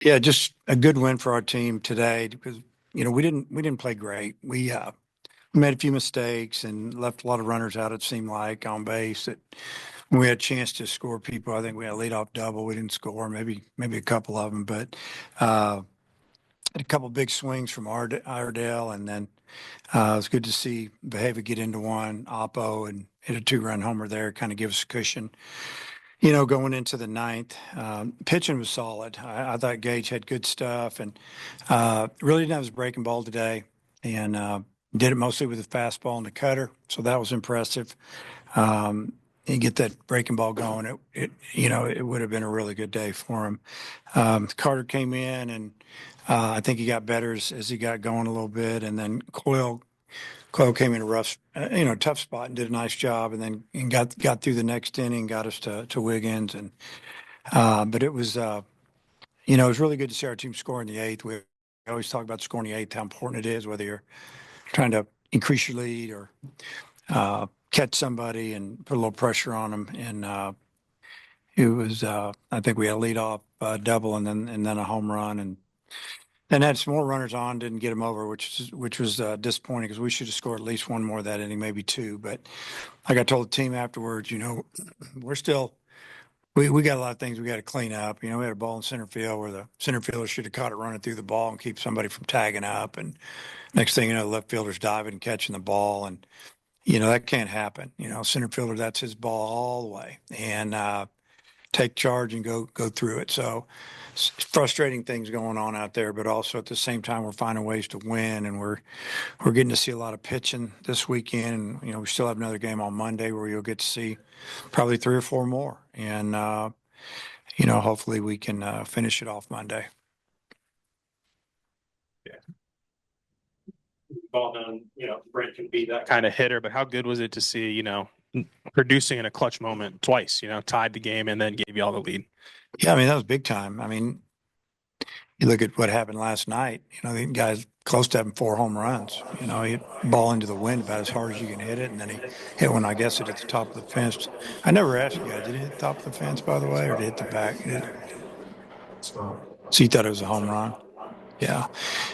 Yeah, just a good win for our team today because we didn't play great. We made a few mistakes and left a lot of runners out. It seemed like on base that when we had a chance to score people, I think we had a leadoff double. We didn't score, maybe a couple of them, but uh, had a couple big swings from Iredale, and then it was good to see Behava get into one, Oppo, and hit a two-run homer there. Kind of give us a cushion. Going into the ninth, pitching was solid. I thought Gage had good stuff and really didn't have his breaking ball today and did it mostly with the fastball and the cutter. So that was impressive. And get that breaking ball going, it would have been a really good day for him. Carter came in and I think he got better as he got going a little bit. And then Coyle came in a rough, tough spot and did a nice job, and then got through the next inning, got us to Wiggins, and but it was really good to see our team score in the eighth. We always talk about scoring in the eighth, how important it is, whether you're trying to increase your lead or catch somebody and put a little pressure on them. And I think we had a leadoff double and then a home run, and had some more runners on, didn't get them over, which was disappointing because we should have scored at least one more that inning, maybe two. But like I told the team afterwards, we're still we got a lot of things we got to clean up. We had a ball in center field where the center fielder should have caught it running through the ball and keep somebody from tagging up. And next thing you know, the left fielder's diving and catching the ball, and that can't happen. Center fielder, that's his ball all the way, and take charge and go through it. So it's frustrating things going on out there, but also at the same time we're finding ways to win, and we're getting to see a lot of pitching this weekend. And we still have another game on Monday where you'll get to see probably three or four more, and hopefully we can finish it off Monday. Yeah. Ball known, Brent can be that kind of hitter, but how good was it to see, producing in a clutch moment twice, tied the game and then gave you all the lead? Yeah, I mean, that was big time. I mean, you look at what happened last night, the guy's close to having four home runs. He hit ball into the wind about as hard as you can hit it, and then he hit one, I guess, it at the top of the fence. I never asked you guys, did he hit the top of the fence, by the way, or did he hit the back? So you thought it was a home run? Yeah.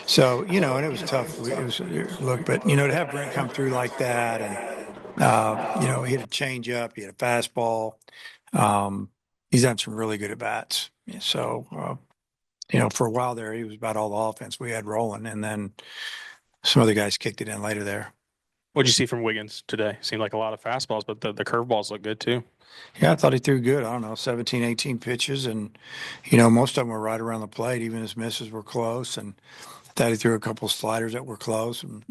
So, and it was tough. It was look, but to have Brent come through like that, and he hit a change up, he had a fastball. He's done some really good at bats. So, for a while there, he was about all the offense we had rolling, and then some other guys kicked it in later there. What'd you see from Wiggins today? Seemed like a lot of fastballs, but the curveballs look good too. Yeah, I thought he threw good. I don't know, 17, 18 pitches, and most of them were right around the plate. Even his misses were close, and I thought he threw a couple of sliders that were close. And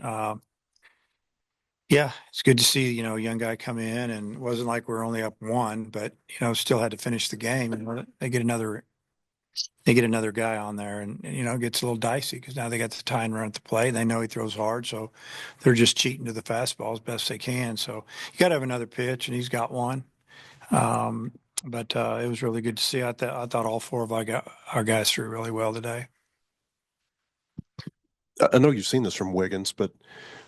yeah, it's good to see a young guy come in, and it wasn't like we're only up one, but still had to finish the game, and they get another guy on there, and it gets a little dicey because now they got the tie and run at the play. They know he throws hard, so they're just cheating to the fastball as best they can. So you got to have another pitch, and he's got one. Um, but it was really good to see. I thought all four of our guys threw really well today. I know you've seen this from Wiggins, but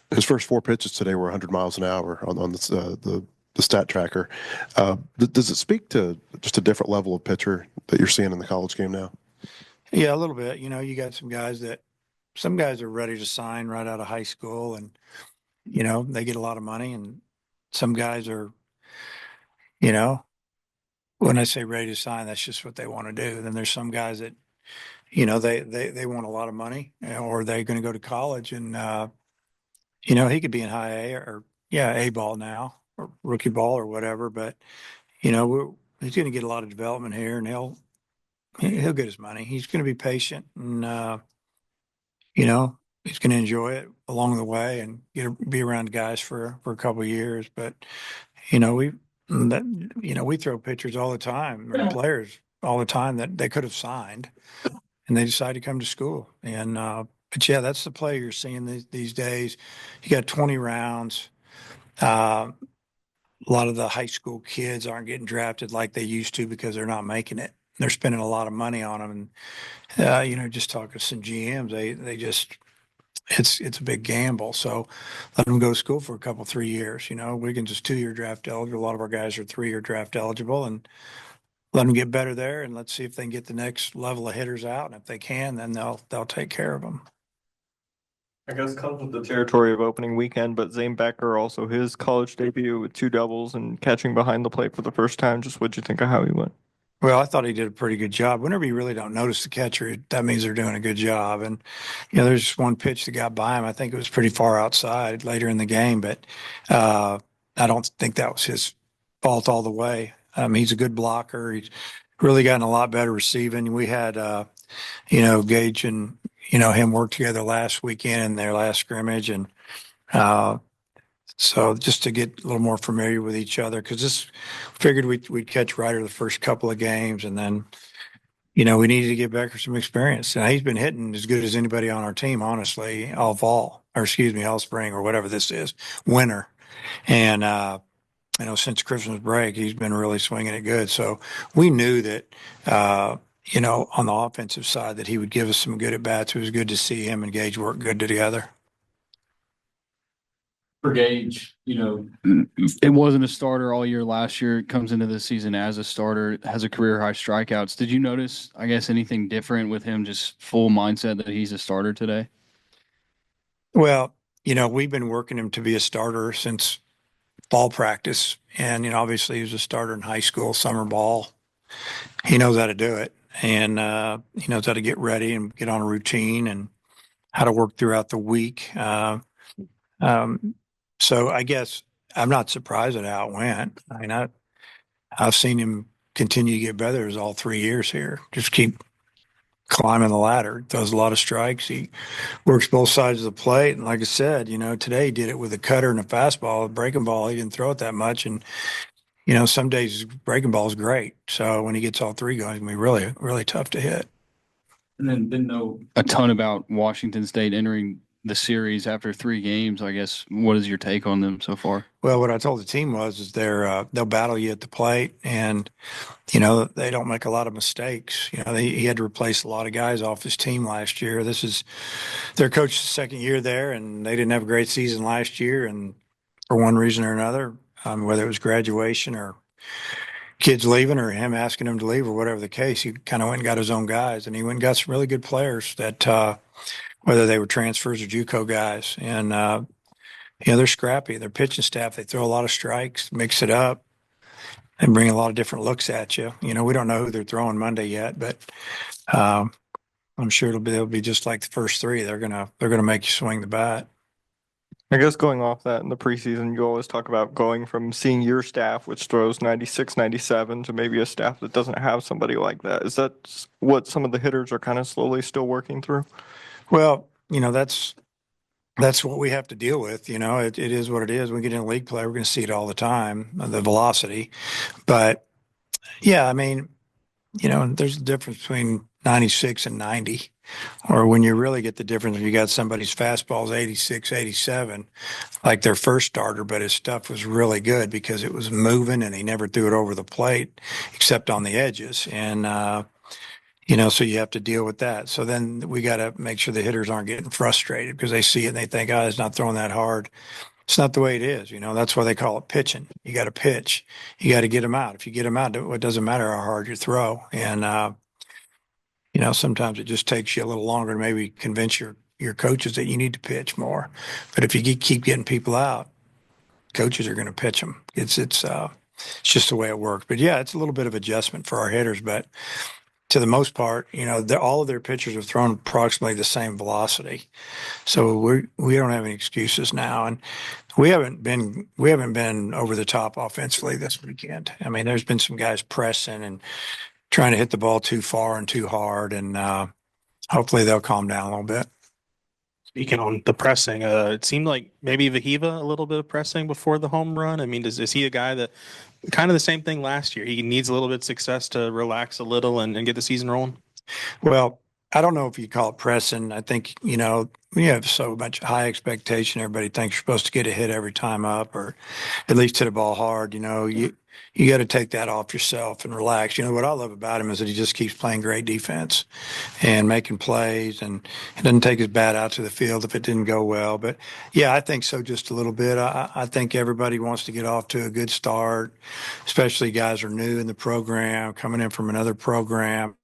his first four pitches today were 100 miles an hour on the stat tracker. Does it speak to just a different level of pitcher that you're seeing in the college game now? Yeah, a little bit. You got some guys are ready to sign right out of high school, and they get a lot of money, and some guys are, you know, when I say ready to sign, that's just what they want to do. Then there's some guys that, they want a lot of money, or they're going to go to college, and he could be in high A or yeah, A ball now or rookie ball or whatever, but he's going to get a lot of development here, and he'll get his money. He's going to be patient, and he's going to enjoy it along the way and be around guys for a couple of years. But you know, we we throw pitchers all the time, or players all the time that they could have signed, and they decide to come to school. And but yeah, that's the play you're seeing these days. You got 20 rounds. Uh, a lot of the high school kids aren't getting drafted like they used to because they're not making it. They're spending a lot of money on them, and just talking to some GMs, they just it's a big gamble. So let them go to school for a couple 3 years. Wiggins is 2-year draft eligible. A lot of our guys are 3-year draft eligible, and let them get better there, and let's see if they can get the next level of hitters out. And if they can, then they'll take care of them. I guess comes with the territory of opening weekend, but Zan Becker also his college debut with 2 doubles and catching behind the plate for the first time. Just what'd you think of how he went? Well, I thought he did a pretty good job. Whenever you really don't notice the catcher, that means they're doing a good job. And, there's just one pitch that got by him. I think it was pretty far outside later in the game, but I don't think that was his fault all the way. He's a good blocker. He's really gotten a lot better receiving. We had, Gage and, him work together last weekend in their last scrimmage. And so just to get a little more familiar with each other, because this figured we'd catch Ryder the first couple of games, and then we needed to give Becker some experience. And he's been hitting as good as anybody on our team, honestly, all fall, or excuse me, all spring, or whatever this is, winter. And since Christmas break, he's been really swinging it good. So we knew that on the offensive side that he would give us some good at bats. It was good to see him and Gage work good together. For Gage, it wasn't a starter all year last year. It comes into the season as a starter, has a career high strikeouts. Did you notice, I guess, anything different with him, just full mindset that he's a starter today? Well, we've been working him to be a starter since fall practice. And, obviously he was a starter in high school, summer ball. He knows how to do it. And he knows how to get ready and get on a routine and how to work throughout the week. So I guess I'm not surprised at how it went. I mean, I've seen him continue to get better as all 3 years here. Just keep climbing the ladder. Does a lot of strikes. He works both sides of the plate. And like I said, today he did it with a cutter and a fastball. A breaking ball, he didn't throw it that much. And, some days his breaking ball is great. So when he gets all three going, it's going to be really, really tough to hit. And then didn't know a ton about Washington State entering the series after 3 games. I guess, what is your take on them so far? Well, what I told the team is they'll battle you at the plate, and they don't make a lot of mistakes. He had to replace a lot of guys off his team last year. This is their coach's second year there, and they didn't have a great season last year. And for one reason or another, whether it was graduation or kids leaving or him asking them to leave or whatever the case, he kind of went and got his own guys, and he went and got some really good players that. Whether they were transfers or JUCO guys. And, they're scrappy. Their pitching staff, they throw a lot of strikes, mix it up, and bring a lot of different looks at you. We don't know who they're throwing Monday yet, but I'm sure it'll be just like the first 3. They're gonna make you swing the bat. I guess going off that in the preseason, you always talk about going from seeing your staff, which throws 96, 97, to maybe a staff that doesn't have somebody like that. Is that what some of the hitters are kind of slowly still working through? Well, that's what we have to deal with. It is what it is. We get in league play, we're going to see it all the time, the velocity. But yeah, I mean, there's a difference between 96 and 90, or when you really get the difference, if you got somebody's fastball's 86, 87, like their first starter, but his stuff was really good because it was moving and he never threw it over the plate except on the edges. And, so you have to deal with that. So then we got to make sure the hitters aren't getting frustrated because they see it and they think, oh, it's not throwing that hard. It's not the way it is. That's why they call it pitching. You got to pitch. You got to get them out. If you get them out, it doesn't matter how hard you throw. And, sometimes it just takes you a little longer to maybe convince your coaches that you need to pitch more. But if you keep getting people out, coaches are going to pitch them. It's just the way it works. But yeah, it's a little bit of adjustment for our hitters, but to the most part, all of their pitchers have thrown approximately the same velocity. So we don't have any excuses now. And we haven't been over the top offensively this weekend. I mean, there's been some guys pressing and trying to hit the ball too far and too hard. And hopefully they'll calm down a little bit. Speaking on the pressing, it seemed like maybe Vahiva a little bit of pressing before the home run. I mean, is he a guy that kind of the same thing last year? He needs a little bit of success to relax a little and get the season rolling. Well, I don't know if you call it pressing. I think, we have so much high expectation. Everybody thinks you're supposed to get a hit every time up or at least hit a ball hard. You got to take that off yourself and relax. What I love about him is that he just keeps playing great defense and making plays, and he doesn't take his bat out to the field if it didn't go well. But yeah, I think so just a little bit. I think everybody wants to get off to a good start, especially guys who are new in the program, coming in from another program.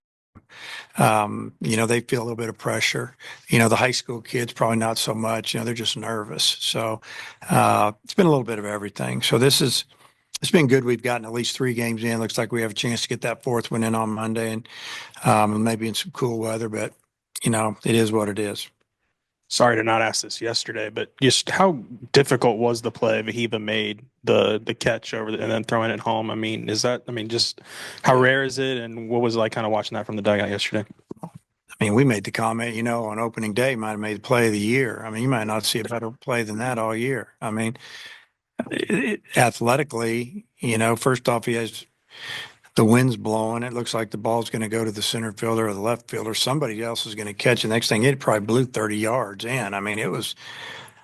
They feel a little bit of pressure. The high school kids probably not so much. They're just nervous. So it's been a little bit of everything. So it's been good. We've gotten at least 3 games in. Looks like we have a chance to get that 4th one in on Monday, and maybe in some cool weather. But it is what it is. Sorry to not ask this yesterday, but just how difficult was the play Vahiva made the catch over and then throwing it home? Just how rare is it, and what was it like kind of watching that from the dugout yesterday? I mean, we made the comment, on opening day, might have made the play of the year. I mean, you might not see a better play than that all year. I mean, athletically, first off, he has the wind's blowing. It looks like the ball's going to go to the center fielder or the left fielder. Somebody else is going to catch it. Next thing, it probably blew 30 yards in. I mean, it was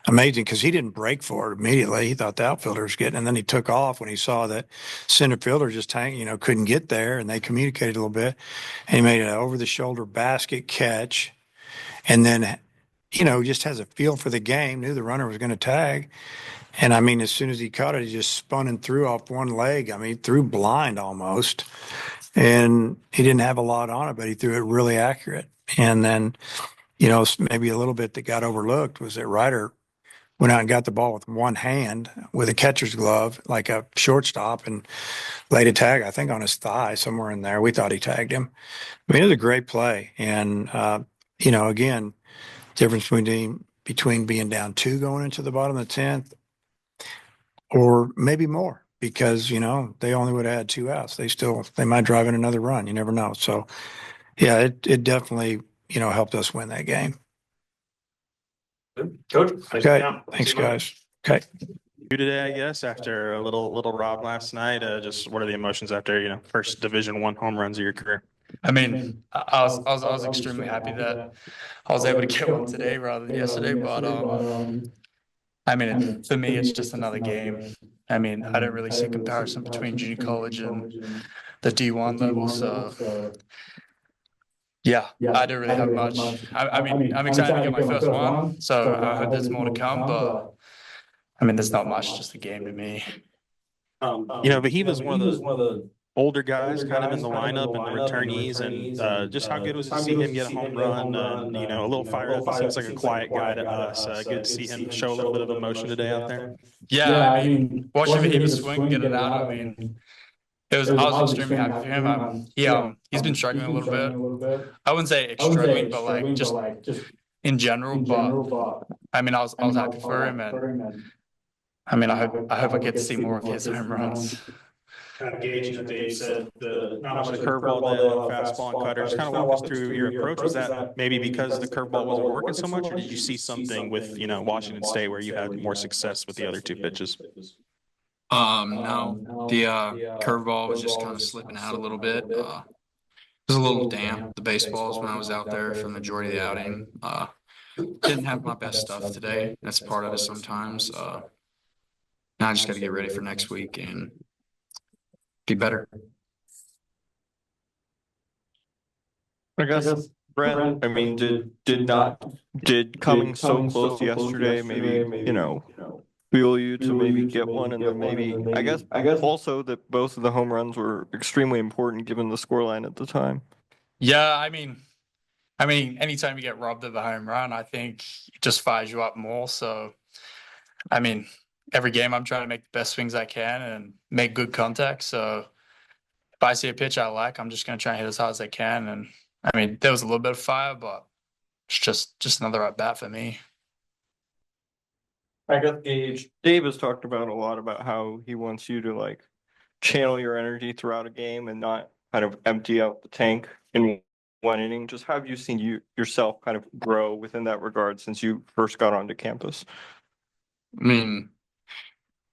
amazing because he didn't break for it immediately. He thought the outfielder was getting, and then he took off when he saw that center fielder just couldn't get there, and they communicated a little bit, and he made an over-the-shoulder basket catch, and then, just has a feel for the game, knew the runner was going to tag. And I mean, as soon as he caught it, he just spun and threw off one leg. I mean, threw blind almost. And he didn't have a lot on it, but he threw it really accurate. And then, maybe a little bit that got overlooked was that Ryder went out and got the ball with one hand with a catcher's glove, like a shortstop, and laid a tag, I think, on his thigh somewhere in there. We thought he tagged him. I mean, it was a great play. And, again, difference between being down 2 going into the bottom of the 10th or maybe more because, they only would have had 2 outs. They might drive in another run. You never know. So, yeah, it definitely, helped us win that game. Coach, Okay. Thanks, guys. Okay. You today, I guess, after a little rob last night. Just what are the emotions after first Division I home runs of your career? I mean, I was extremely happy that I was able to get one today rather than yesterday. But I mean, for me, it's just another game. I mean, I don't really see a comparison between junior college and the D1 level. So yeah, I don't really have much. I mean, I'm excited to get my first one. So I hope there's more to come. But I mean, there's not much, just a game to me. Vahiva's one of the older guys kind of in the lineup and the returnees, and just how good was it to see him get a home run and a little fired up? He seems like a quiet guy to us. Good to see him show a little bit of emotion today out there. Yeah, I mean, watching Vahiva swing and get it out, I mean, I was extremely happy for him. He's been struggling a little bit. I wouldn't say struggling, but like just in general. But I mean, I was happy for him, and I mean, I hope I get to see more of his home runs. Kind of Gage, Dave said not much curveball, the fastball and cutter. Just kind of walk us through your approach. Was that maybe because the curveball wasn't working so much, or did you see something with Washington State where you had more success with the other 2 pitches? No, the curveball was just kind of slipping out a little bit. It was a little damp, the baseballs, when I was out there for the majority of the outing. Didn't have my best stuff today. That's part of it sometimes. Now I just got to get ready for next week and be better. I guess, Brent, I mean, did coming so close yesterday maybe, fuel you to maybe get one, and then maybe I guess also that both of the home runs were extremely important given the scoreline at the time. Yeah, I mean, anytime you get robbed of a home run, I think it just fires you up more. So, I mean, every game I'm trying to make the best swings I can and make good contact. So if I see a pitch I like, I'm just going to try and hit as hard as I can. And I mean, there was a little bit of fire, but it's just another at bat for me. I guess Dave has talked about a lot about how he wants you to like channel your energy throughout a game and not kind of empty out the tank in one inning. Just how have you seen yourself kind of grow within that regard since you first got onto campus? I mean,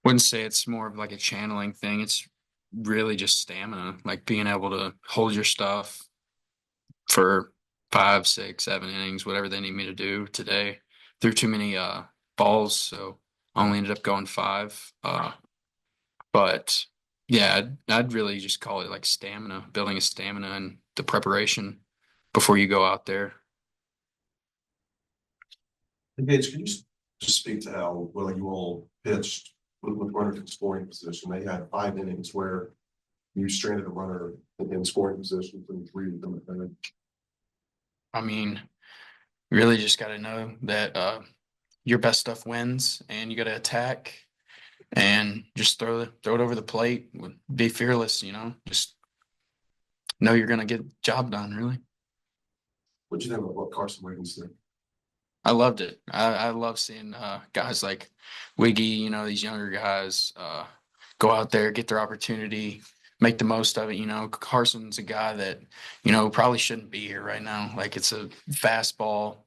wouldn't say it's more of like a channeling thing. It's really just stamina, like being able to hold your stuff for 5, 6, 7 innings, whatever they need me to do today. Threw too many balls, so I only ended up going 5. But yeah, I'd really just call it like stamina, building a stamina and the preparation before you go out there. Gage, can you just speak to how well you all pitched with runners in scoring position? They had 5 innings where you stranded a runner in scoring position and 3 of them at the I mean, really just got to know that your best stuff wins, and you got to attack and just throw it over the plate. Be fearless, just know you're gonna get the job done. Really, What do you think about what Carson Wiggins did? I loved it. I love seeing guys like Wiggy, these younger guys go out there, get their opportunity, make the most of it. Carson's a guy that probably shouldn't be here right now. Like, it's a fastball,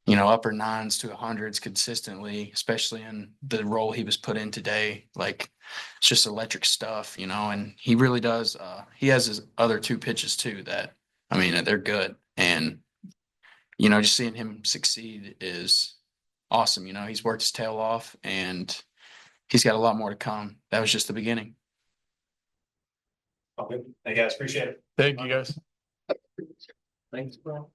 upper 9s to 100s consistently, especially in the role he was put in today. Like, it's just electric stuff, and he really does. He has his other 2 pitches too that, I mean, they're good. And, just seeing him succeed is awesome. He's worked his tail off, and he's got a lot more to come. That was just the beginning. Hey guys, appreciate it. Thank you, guys. Thanks, bro.